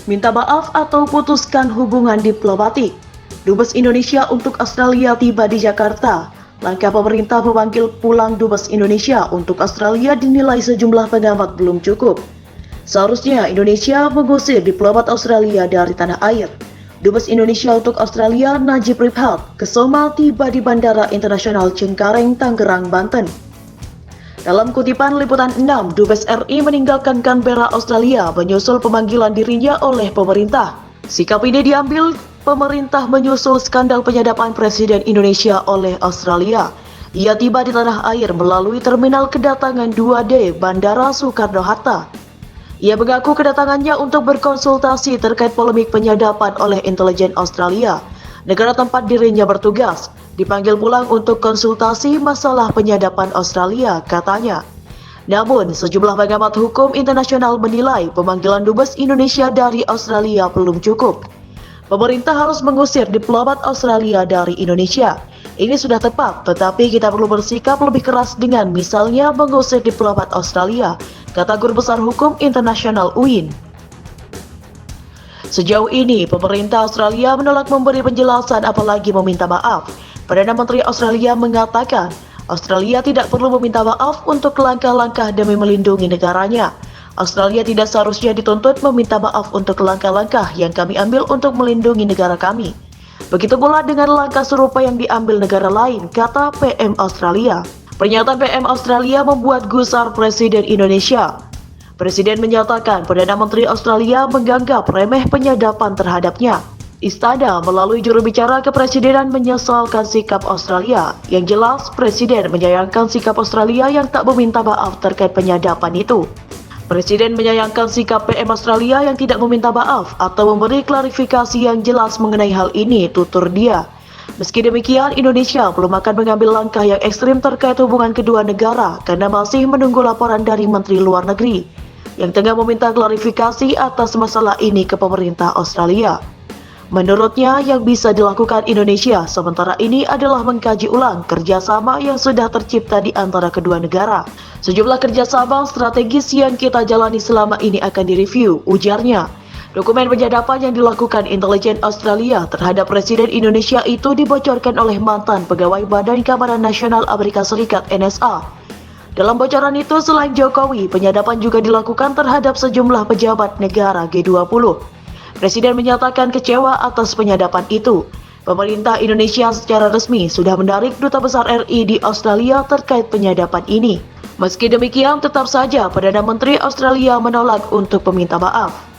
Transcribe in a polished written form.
minta maaf atau putuskan hubungan diplomatik. Dubes Indonesia untuk Australia tiba di Jakarta. Langkah pemerintah memanggil pulang Dubes Indonesia untuk Australia dinilai sejumlah pengamat belum cukup. Seharusnya Indonesia mengusir diplomat Australia dari tanah air. Dubes Indonesia untuk Australia Najib Rifhat Kesoma tiba di Bandara Internasional Cengkareng, Tangerang, Banten. Dalam kutipan Liputan 6, Dubes RI meninggalkan Canberra, Australia menyusul pemanggilan dirinya oleh pemerintah. Sikap ini diambil pemerintah menyusul skandal penyadapan Presiden Indonesia oleh Australia. Ia tiba di tanah air melalui terminal kedatangan 2D Bandara Soekarno-Hatta. Ia mengaku kedatangannya untuk berkonsultasi terkait polemik penyadapan oleh intelijen Australia, negara tempat dirinya bertugas. Dipanggil pulang untuk konsultasi masalah penyadapan Australia, katanya. Namun, sejumlah pengamat hukum internasional menilai pemanggilan Dubes Indonesia dari Australia belum cukup. Pemerintah harus mengusir diplomat Australia dari Indonesia. Ini sudah tepat, tetapi kita perlu bersikap lebih keras dengan misalnya mengusir diplomat Australia, kata Guru Besar Hukum Internasional UIN. Sejauh ini, pemerintah Australia menolak memberi penjelasan apalagi meminta maaf. Perdana Menteri Australia mengatakan, Australia tidak perlu meminta maaf untuk langkah-langkah demi melindungi negaranya. Australia tidak seharusnya dituntut meminta maaf untuk langkah-langkah yang kami ambil untuk melindungi negara kami. Begitu pula dengan langkah serupa yang diambil negara lain, kata PM Australia. Pernyataan PM Australia membuat gusar Presiden Indonesia. Presiden menyatakan Perdana Menteri Australia menganggap remeh penyadapan terhadapnya. Istana melalui juru bicara kepresidenan menyesalkan sikap Australia. Yang jelas, Presiden menyayangkan sikap Australia yang tak meminta maaf terkait penyadapan itu. Presiden menyayangkan sikap PM Australia yang tidak meminta maaf atau memberi klarifikasi yang jelas mengenai hal ini, tutur dia. Meski demikian, Indonesia belum akan mengambil langkah yang ekstrim terkait hubungan kedua negara karena masih menunggu laporan dari Menteri Luar Negeri yang tengah meminta klarifikasi atas masalah ini ke pemerintah Australia. Menurutnya, yang bisa dilakukan Indonesia sementara ini adalah mengkaji ulang kerjasama yang sudah tercipta di antara kedua negara. Sejumlah kerjasama strategis yang kita jalani selama ini akan direview, ujarnya. Dokumen penyadapan yang dilakukan intelijen Australia terhadap Presiden Indonesia itu dibocorkan oleh mantan pegawai Badan Keamanan Nasional Amerika Serikat NSA. Dalam bocoran itu, selain Jokowi, penyadapan juga dilakukan terhadap sejumlah pejabat negara G20. Presiden menyatakan kecewa atas penyadapan itu. Pemerintah Indonesia secara resmi sudah menarik Duta Besar RI di Australia terkait penyadapan ini. Meski demikian, tetap saja Perdana Menteri Australia menolak untuk meminta maaf.